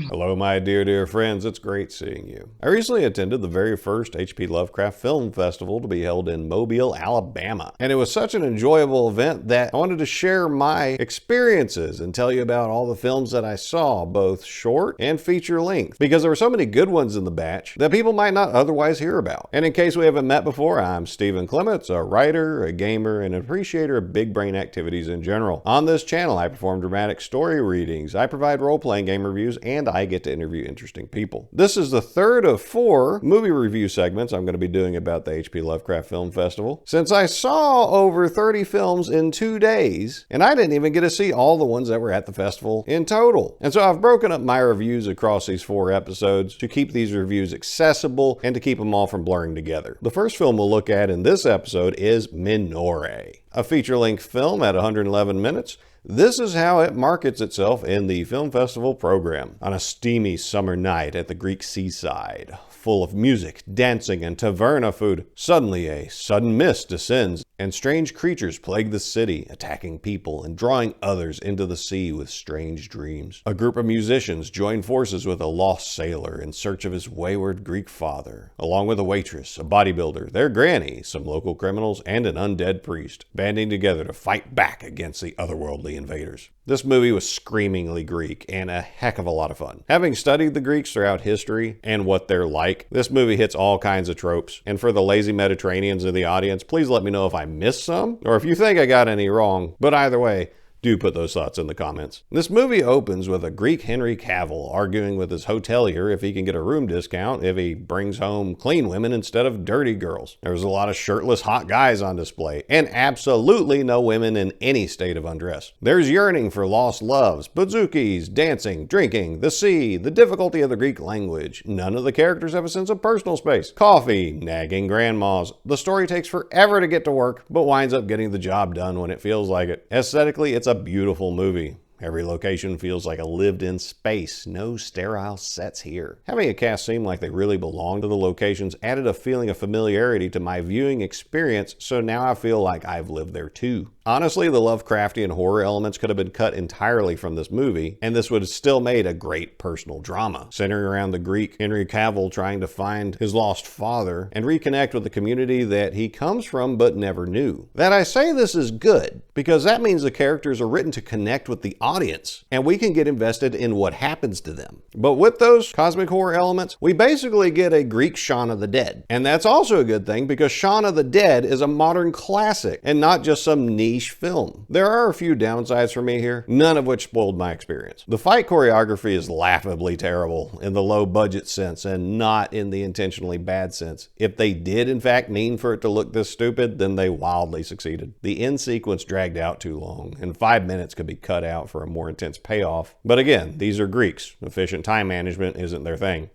Hello, my dear friends. It's great seeing you. I recently attended the very first HP Lovecraft Film Festival to be held in Mobile, Alabama. And it was such an enjoyable event that I wanted to share my experiences and tell you about all the films that I saw, both short and feature length, because there were so many good ones in the batch that people might not otherwise hear about. And in case we haven't met before, I'm Stephen Clements, a writer, a gamer, and an appreciator of big brain activities in general. On this channel, I perform dramatic story readings, I provide role-playing game reviews, and I get to interview interesting people. This is the third of 4 movie review segments I'm going to be doing about the HP Lovecraft Film Festival. Since I saw over 30 films in 2 days, and I didn't even get to see all the ones that were at the festival in total. And so I've broken up my reviews across these 4 episodes to keep these reviews accessible and to keep them all from blurring together. The first film we'll look at in this episode is Minore, a feature-length film at 111 minutes. This is how it markets itself in the film festival program. On a steamy summer night at the Greek seaside, full of music, dancing, and taverna food, suddenly a sudden mist descends, and strange creatures plague the city, attacking people and drawing others into the sea with strange dreams. A group of musicians join forces with a lost sailor in search of his wayward Greek father, along with a waitress, a bodybuilder, their granny, some local criminals, and an undead priest, banding together to fight back against the otherworldly invaders. This movie was screamingly Greek and a heck of a lot of fun. Having studied the Greeks throughout history and what they're like, this movie hits all kinds of tropes. And for the lazy Mediterraneans in the audience, please let me know if I missed some or if you think I got any wrong. But either way, do put those thoughts in the comments. This movie opens with a Greek Henry Cavill arguing with his hotelier if he can get a room discount if he brings home clean women instead of dirty girls. There was a lot of shirtless hot guys on display, and absolutely no women in any state of undress. There's yearning for lost loves, bazookies, dancing, drinking, the sea, the difficulty of the Greek language. None of the characters have a sense of personal space. Coffee, nagging grandmas. The story takes forever to get to work, but winds up getting the job done when it feels like it. Aesthetically, it's a beautiful movie. Every location feels like a lived-in space. No sterile sets here. Having a cast seem like they really belong to the locations added a feeling of familiarity to my viewing experience, so now I feel like I've lived there too. Honestly, the Lovecraftian horror elements could have been cut entirely from this movie, and this would have still made a great personal drama, centering around the Greek Henry Cavill trying to find his lost father and reconnect with the community that he comes from but never knew. That I say this is good, because that means the characters are written to connect with the audience, and we can get invested in what happens to them. But with those cosmic horror elements, we basically get a Greek Shaun of the Dead. And that's also a good thing, because Shaun of the Dead is a modern classic, and not just some niche film. There are a few downsides for me here, none of which spoiled my experience. The fight choreography is laughably terrible in the low budget sense and not in the intentionally bad sense. If they did in fact mean for it to look this stupid, then they wildly succeeded. The end sequence dragged out too long, and 5 minutes could be cut out for a more intense payoff. But again, these are Greeks. Efficient time management isn't their thing.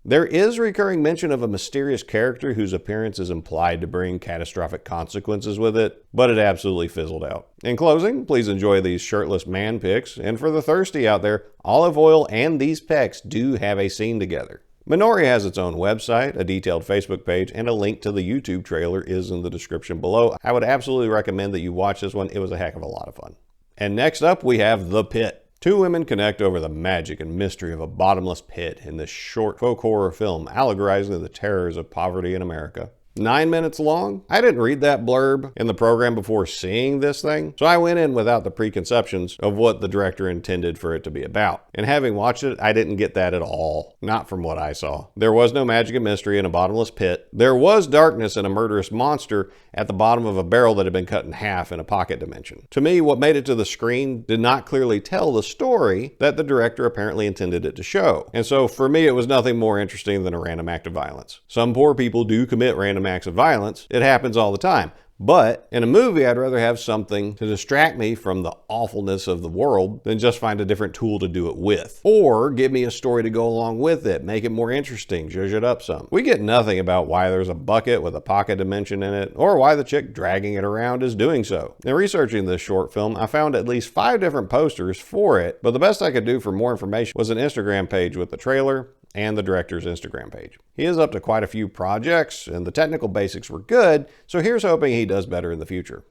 There is recurring mention of a mysterious character whose appearance is implied to bring catastrophic consequences with it, but it absolutely fizzled out. In closing, please enjoy these shirtless man pics, and for the thirsty out there, olive oil and these pecs do have a scene together. Minore has its own website, a detailed Facebook page, and a link to the YouTube trailer is in the description below. I would absolutely recommend that you watch this one. It was a heck of a lot of fun. And next up, we have The Pit. 2 women connect over the magic and mystery of a bottomless pit in this short folk horror film allegorizing the terrors of poverty in America. 9 minutes long. I didn't read that blurb in the program before seeing this thing, so I went in without the preconceptions of what the director intended for it to be about. And having watched it, I didn't get that at all. Not from what I saw. There was no magic and mystery in a bottomless pit. There was darkness and a murderous monster at the bottom of a barrel that had been cut in half in a pocket dimension. To me, what made it to the screen did not clearly tell the story that the director apparently intended it to show. And so for me, it was nothing more interesting than a random act of violence. Some poor people do commit random acts of violence. It happens all the time. But in a movie, I'd rather have something to distract me from the awfulness of the world than just find a different tool to do it with. Or give me a story to go along with it, make it more interesting, zhuzh it up some. We get nothing about why there's a bucket with a pocket dimension in it, or why the chick dragging it around is doing so. In researching this short film, I found at least 5 different posters for it, but the best I could do for more information was an Instagram page with the trailer and the director's Instagram page. He is up to quite a few projects, and the technical basics were good, so here's hoping he does better in the future.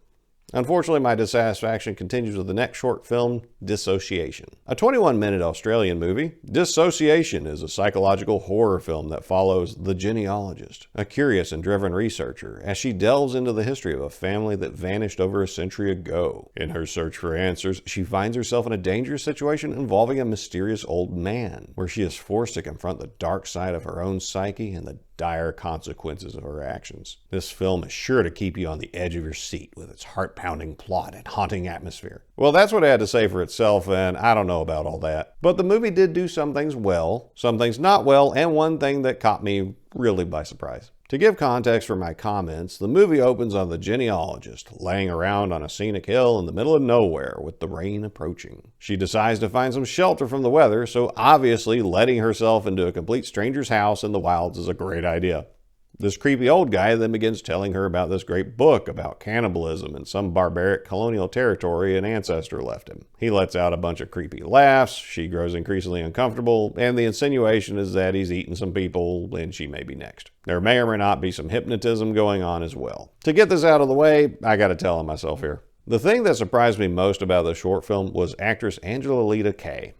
Unfortunately, my dissatisfaction continues with the next short film, Dissociation. A 21-minute Australian movie, Dissociation is a psychological horror film that follows the genealogist, a curious and driven researcher, as she delves into the history of a family that vanished over a century ago. In her search for answers, she finds herself in a dangerous situation involving a mysterious old man, where she is forced to confront the dark side of her own psyche and the dire consequences of her actions. This film is sure to keep you on the edge of your seat with its heart-pounding plot and haunting atmosphere. Well, that's what it had to say for itself, and I don't know about all that. But the movie did do some things well, some things not well, and one thing that caught me really by surprise. To give context for my comments, the movie opens on the genealogist laying around on a scenic hill in the middle of nowhere with the rain approaching. She decides to find some shelter from the weather, so obviously letting herself into a complete stranger's house in the wilds is a great idea. This creepy old guy then begins telling her about this great book about cannibalism in some barbaric colonial territory an ancestor left him. He lets out a bunch of creepy laughs, she grows increasingly uncomfortable, and the insinuation is that he's eaten some people and she may be next. There may or may not be some hypnotism going on as well. To get this out of the way, I gotta tell on myself here. The thing that surprised me most about the short film was actress Angelita Kay.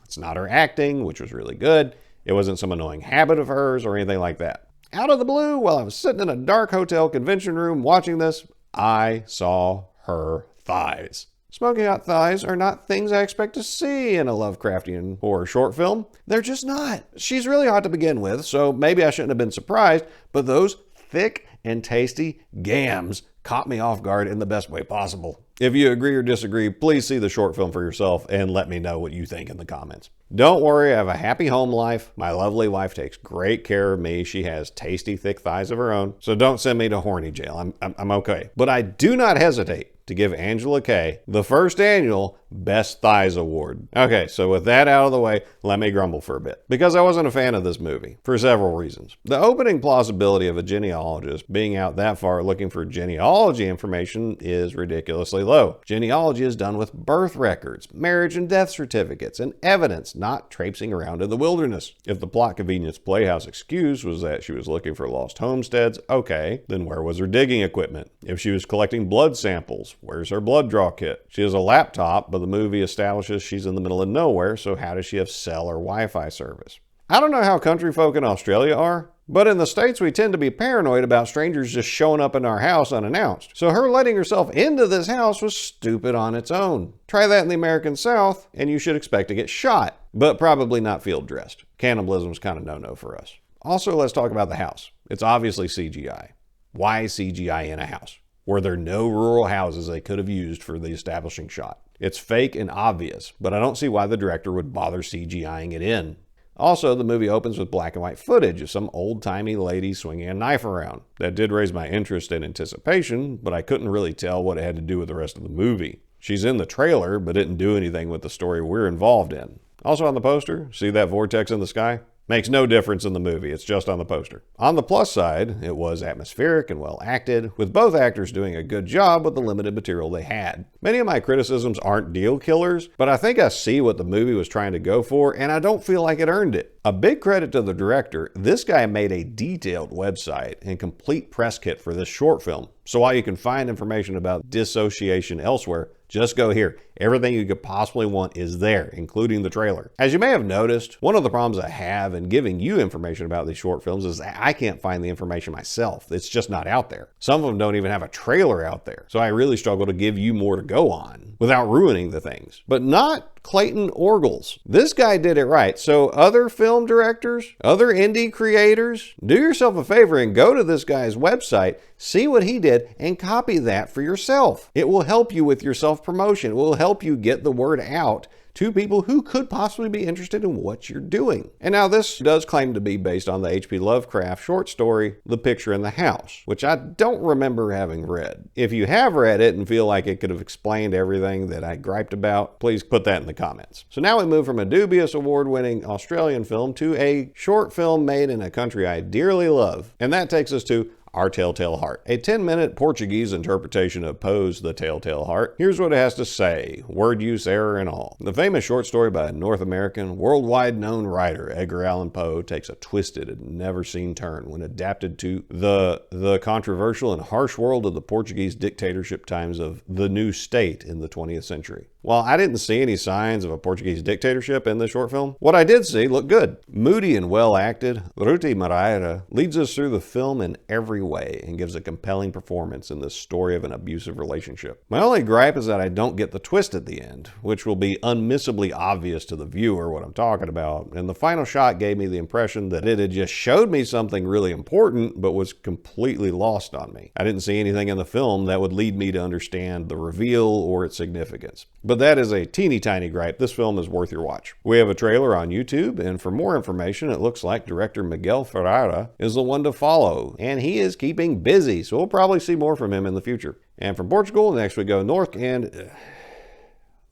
It's not her acting, which was really good. It wasn't some annoying habit of hers or anything like that. Out of the blue, while I was sitting in a dark hotel convention room watching this, I saw her thighs. Smoking hot thighs are not things I expect to see in a Lovecraftian horror short film. They're just not. She's really hot to begin with, so maybe I shouldn't have been surprised, but those thick and tasty gams caught me off guard in the best way possible. If you agree or disagree, please see the short film for yourself and let me know what you think in the comments. Don't worry, I have a happy home life. My lovely wife takes great care of me. She has tasty, thick thighs of her own, so don't send me to horny jail. I'm okay. But I do not hesitate to give Angela Kay the first annual Best Thighs Award. Okay, so with that out of the way, let me grumble for a bit. Because I wasn't a fan of this movie, for several reasons. The opening plausibility of a genealogist being out that far looking for genealogy information is ridiculously low. Genealogy is done with birth records, marriage and death certificates, and evidence, not traipsing around in the wilderness. If the plot convenience playhouse excuse was that she was looking for lost homesteads, okay, then where was her digging equipment? If she was collecting blood samples, where's her blood draw kit? She has a laptop, but the movie establishes she's in the middle of nowhere, so how does she have cell or Wi-Fi service? I don't know how country folk in Australia are, but in the States we tend to be paranoid about strangers just showing up in our house unannounced. So her letting herself into this house was stupid on its own. Try that in the American South, and you should expect to get shot, but probably not field dressed. Cannibalism's kind of no-no for us. Also, let's talk about the house. It's obviously CGI. Why CGI in a house? Were there no rural houses they could have used for the establishing shot? It's fake and obvious, but I don't see why the director would bother CGIing it in. Also, the movie opens with black and white footage of some old-timey lady swinging a knife around. That did raise my interest and anticipation, but I couldn't really tell what it had to do with the rest of the movie. She's in the trailer, but didn't do anything with the story we're involved in. Also on the poster, see that vortex in the sky? Makes no difference in the movie, it's just on the poster. On the plus side, it was atmospheric and well acted, with both actors doing a good job with the limited material they had. Many of my criticisms aren't deal killers, but I think I see what the movie was trying to go for, and I don't feel like it earned it. A big credit to the director, this guy made a detailed website and complete press kit for this short film. So while you can find information about Dissociation elsewhere, just go here. Everything you could possibly want is there, including the trailer. As you may have noticed, one of the problems I have in giving you information about these short films is that I can't find the information myself. It's just not out there. Some of them don't even have a trailer out there. So I really struggle to give you more to go on without ruining the things. But not Clayton Orgles. This guy did it right. So other film directors, other indie creators, do yourself a favor and go to this guy's website, see what he did, and copy that for yourself. It will help you with your self-promotion. It will help you get the word out to people who could possibly be interested in what you're doing. And now this does claim to be based on the HP Lovecraft short story, The Picture in the House, which I don't remember having read. If you have read it and feel like it could have explained everything that I griped about, please put that in the comments. So now we move from a dubious award-winning Australian film to a short film made in a country I dearly love. And that takes us to Our Telltale Heart, a 10-minute Portuguese interpretation of Poe's The Telltale Heart. Here's what it has to say, word use error and all. The famous short story by North American, worldwide known writer Edgar Allan Poe takes a twisted and never-seen turn when adapted to the controversial and harsh world of the Portuguese dictatorship times of the new state in the 20th century. While I didn't see any signs of a Portuguese dictatorship in this short film, what I did see looked good. Moody and well acted, Ruti Moreira leads us through the film in every way and gives a compelling performance in this story of an abusive relationship. My only gripe is that I don't get the twist at the end, which will be unmissably obvious to the viewer what I'm talking about, and the final shot gave me the impression that it had just showed me something really important but was completely lost on me. I didn't see anything in the film that would lead me to understand the reveal or its significance. But that is a teeny tiny gripe. This film is worth your watch. We have a trailer on YouTube, and for more information, it looks like director Miguel Ferreira is the one to follow, and he is keeping busy, so we'll probably see more from him in the future. And from Portugal, next we go north, and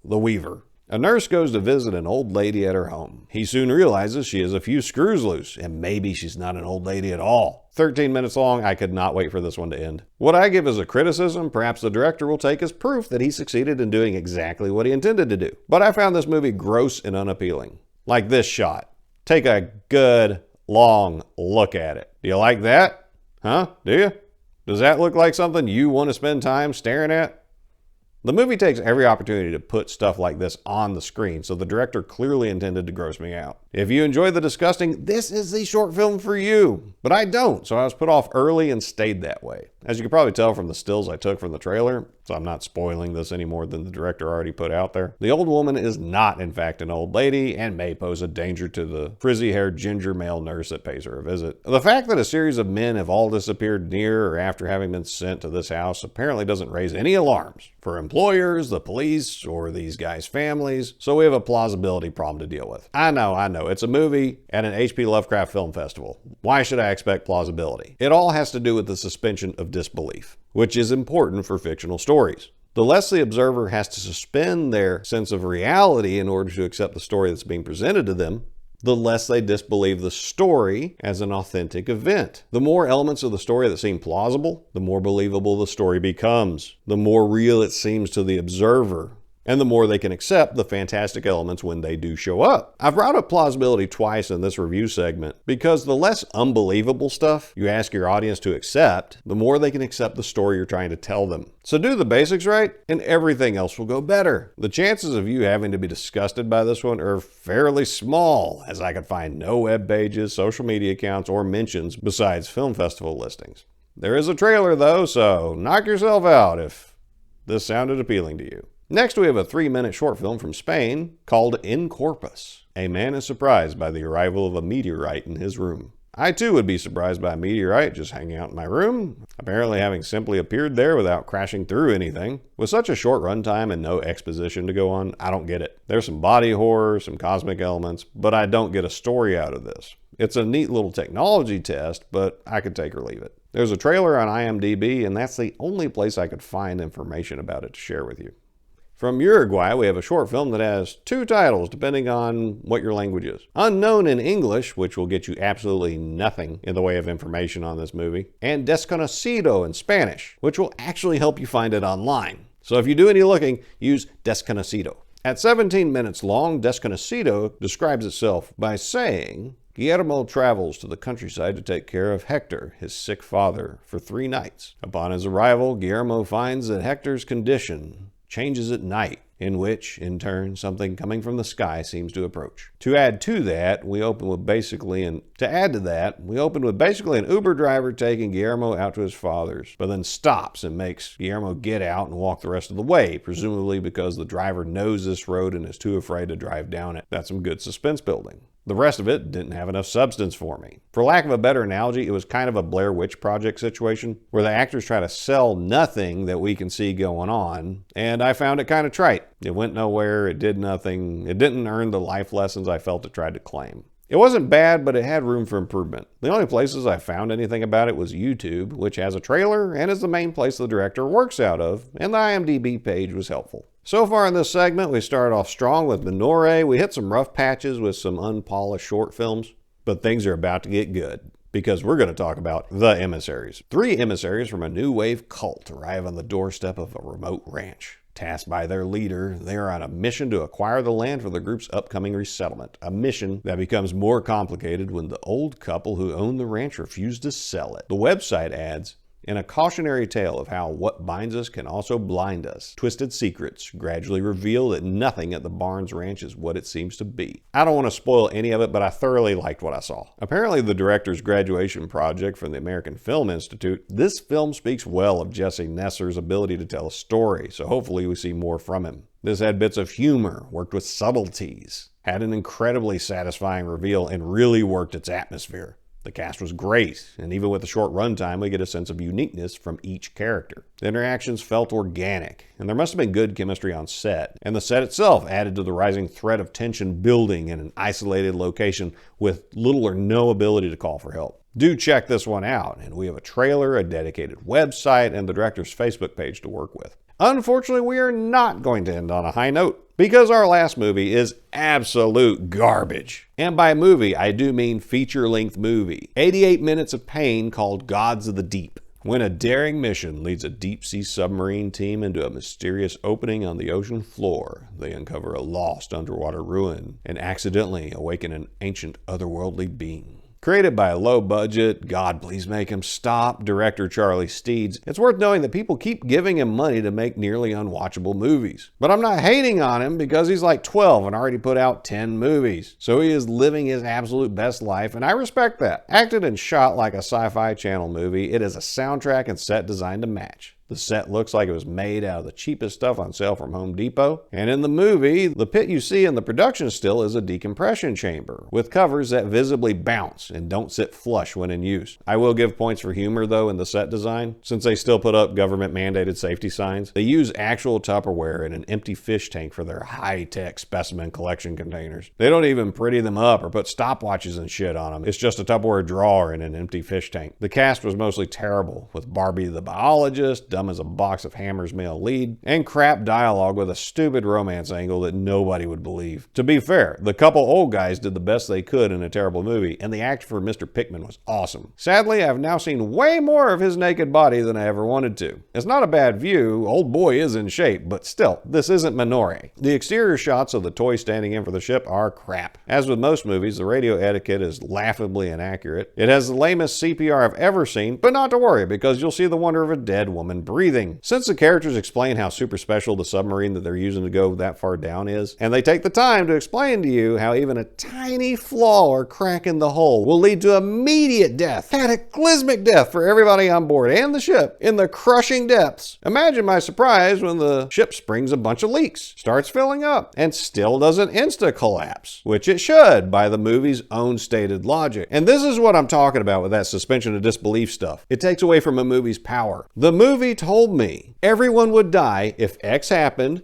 The Weaver. A nurse goes to visit an old lady at her home. He soon realizes she has a few screws loose, and maybe she's not an old lady at all. 13 minutes long, I could not wait for this one to end. What I give as a criticism, perhaps the director will take as proof that he succeeded in doing exactly what he intended to do. But I found this movie gross and unappealing. Like this shot. Take a good, long look at it. Do you like that? Huh? Do you? Does that look like something you want to spend time staring at? The movie takes every opportunity to put stuff like this on the screen, so the director clearly intended to gross me out. If you enjoy the disgusting, this is the short film for you. But I don't, so I was put off early and stayed that way. As you can probably tell from the stills I took from the trailer, so I'm not spoiling this any more than the director already put out there, the old woman is not in fact an old lady and may pose a danger to the frizzy-haired ginger male nurse that pays her a visit. The fact that a series of men have all disappeared near or after having been sent to this house apparently doesn't raise any alarms for employers, the police, or these guys' families, so we have a plausibility problem to deal with. I know, it's a movie at an HP Lovecraft Film Festival. Why should I expect plausibility? It all has to do with the suspension of disbelief, which is important for fictional stories. The less the observer has to suspend their sense of reality in order to accept the story that's being presented to them, the less they disbelieve the story as an authentic event. The more elements of the story that seem plausible, the more believable the story becomes, the more real it seems to the observer, and the more they can accept the fantastic elements when they do show up. I've brought up plausibility twice in this review segment because the less unbelievable stuff you ask your audience to accept, the more they can accept the story you're trying to tell them. So do the basics right, and everything else will go better. The chances of you having to be disgusted by this one are fairly small, as I could find no web pages, social media accounts, or mentions besides film festival listings. There is a trailer though, so knock yourself out if this sounded appealing to you. Next, we have a 3-minute short film from Spain called In Corpus. A man is surprised by the arrival of a meteorite in his room. I too would be surprised by a meteorite just hanging out in my room, apparently having simply appeared there without crashing through anything. With such a short runtime and no exposition to go on, I don't get it. There's some body horror, some cosmic elements, but I don't get a story out of this. It's a neat little technology test, but I could take or leave it. There's a trailer on IMDb, and that's the only place I could find information about it to share with you. From Uruguay, we have a short film that has 2 titles, depending on what your language is. Unknown in English, which will get you absolutely nothing in the way of information on this movie, and Desconocido in Spanish, which will actually help you find it online. So if you do any looking, use Desconocido. At 17 minutes long, Desconocido describes itself by saying, Guillermo travels to the countryside to take care of Hector, his sick father, for 3 nights. Upon his arrival, Guillermo finds that Hector's condition changes at night, in which, in turn, something coming from the sky seems to approach. To add to that, we open with basically an Uber driver taking Guillermo out to his father's, but then stops and makes Guillermo get out and walk the rest of the way, presumably because the driver knows this road and is too afraid to drive down it. That's some good suspense building. The rest of it didn't have enough substance for me. For lack of a better analogy, it was kind of a Blair Witch Project situation where the actors try to sell nothing that we can see going on, and I found it kind of trite. It went nowhere, it did nothing, it didn't earn the life lessons I felt it tried to claim. It wasn't bad, but it had room for improvement. The only places I found anything about it was YouTube, which has a trailer and is the main place the director works out of, and the IMDb page was helpful. So far in this segment, we started off strong with Minore. We hit some rough patches with some unpolished short films, but things are about to get good. because we're going to talk about the Emissaries. 3 emissaries from a new wave cult arrive on the doorstep of a remote ranch. Tasked by their leader, they are on a mission to acquire the land for the group's upcoming resettlement, a mission that becomes more complicated when the old couple who own the ranch refuse to sell it. The website adds, in a cautionary tale of how what binds us can also blind us, twisted secrets gradually reveal that nothing at the Barnes Ranch is what it seems to be. I don't want to spoil any of it, but I thoroughly liked what I saw. Apparently the director's graduation project from the American Film Institute, this film speaks well of Jesse Nesser's ability to tell a story, so hopefully we see more from him. This had bits of humor, worked with subtleties, had an incredibly satisfying reveal, and really worked its atmosphere. The cast was great, and even with the short runtime, we get a sense of uniqueness from each character. The interactions felt organic, and there must have been good chemistry on set, and the set itself added to the rising threat of tension building in an isolated location with little or no ability to call for help. Do check this one out, and we have a trailer, a dedicated website, and the director's Facebook page to work with. Unfortunately, we are not going to end on a high note, because our last movie is absolute garbage. And by movie, I do mean feature-length movie. 88 minutes of pain called Gods of the Deep. When a daring mission leads a deep-sea submarine team into a mysterious opening on the ocean floor, they uncover a lost underwater ruin and accidentally awaken an ancient otherworldly being. Created by a low-budget, God please make him stop, director Charlie Steeds, it's worth knowing that people keep giving him money to make nearly unwatchable movies. But I'm not hating on him because he's like 12 and already put out 10 movies. So he is living his absolute best life, and I respect that. Acted and shot like a Sci-Fi Channel movie, it is a soundtrack and set designed to match. The set looks like it was made out of the cheapest stuff on sale from Home Depot. And in the movie, the pit you see in the production still is a decompression chamber with covers that visibly bounce and don't sit flush when in use. I will give points for humor though in the set design. Since they still put up government mandated safety signs, they use actual Tupperware in an empty fish tank for their high-tech specimen collection containers. They don't even pretty them up or put stopwatches and shit on them. It's just a Tupperware drawer in an empty fish tank. The cast was mostly terrible, with Barbie the biologist, dumb as a box of Hammer's male lead, and crap dialogue with a stupid romance angle that nobody would believe. To be fair, the couple old guys did the best they could in a terrible movie, and the act for Mr. Pickman was awesome. Sadly, I've now seen way more of his naked body than I ever wanted to. It's not a bad view, old boy is in shape, but still, this isn't Minore. The exterior shots of the toy standing in for the ship are crap. As with most movies, the radio etiquette is laughably inaccurate. It has the lamest CPR I've ever seen, but not to worry, because you'll see the wonder of a dead woman breathing. Since the characters explain how super special the submarine that they're using to go that far down is, and they take the time to explain to you how even a tiny flaw or crack in the hull will lead to immediate death, cataclysmic death for everybody on board and the ship in the crushing depths. Imagine my surprise when the ship springs a bunch of leaks, starts filling up, and still doesn't insta-collapse, which it should by the movie's own stated logic. And this is what I'm talking about with that suspension of disbelief stuff. It takes away from a movie's power. The movie told me everyone would die if X happened,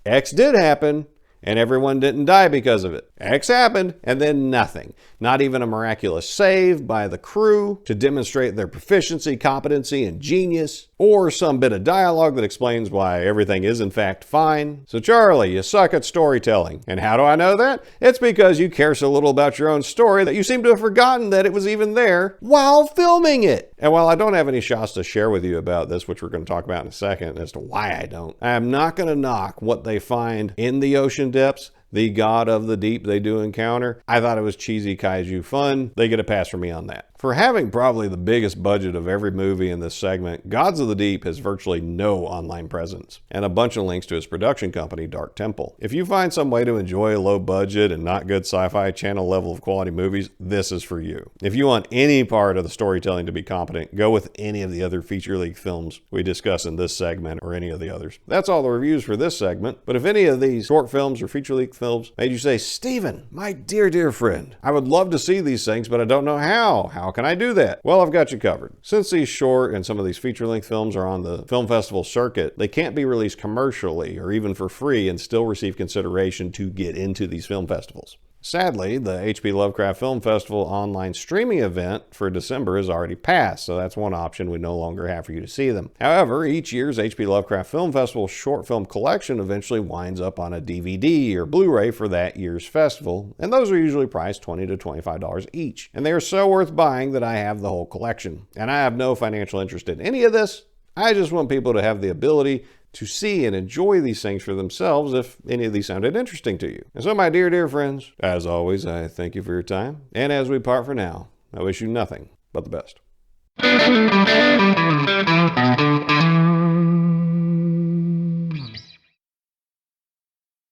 X did happen, and everyone didn't die because of it. X happened, and then nothing. Not even a miraculous save by the crew to demonstrate their proficiency, competency, and genius, or some bit of dialogue that explains why everything is in fact fine. So Charlie, you suck at storytelling. And how do I know that? It's because you care so little about your own story that you seem to have forgotten that it was even there while filming it. And while I don't have any shots to share with you about this, which we're going to talk about in a second as to why I don't, I am not going to knock what they find in the ocean depths, the God of the Deep they do encounter. I thought it was cheesy kaiju fun. They get a pass from me on that. For having probably the biggest budget of every movie in this segment, Gods of the Deep has virtually no online presence, and a bunch of links to its production company, Dark Temple. If you find some way to enjoy low budget and not good Sci-Fi Channel level of quality movies, this is for you. If you want any part of the storytelling to be competent, go with any of the other feature-length films we discuss in this segment or any of the others. That's all the reviews for this segment, but if any of these short films or feature-length films made you say, Steven, my dear, dear friend, I would love to see these things, but I don't know how. How can I do that? Well, I've got you covered. Since these short and some of these feature-length films are on the film festival circuit, they can't be released commercially or even for free and still receive consideration to get into these film festivals. Sadly, the HP Lovecraft Film Festival online streaming event for December has already passed, so that's one option we no longer have for you to see them. However, each year's HP Lovecraft Film Festival short film collection eventually winds up on a DVD or Blu-ray for that year's festival, and those are usually priced $20 to $25 each. And they are so worth buying that I have the whole collection. And I have no financial interest in any of this. I just want people to have the ability to see and enjoy these things for themselves if any of these sounded interesting to you. And so, my dear friends, as always, I thank you for your time. And as we part for now, I wish you nothing but the best.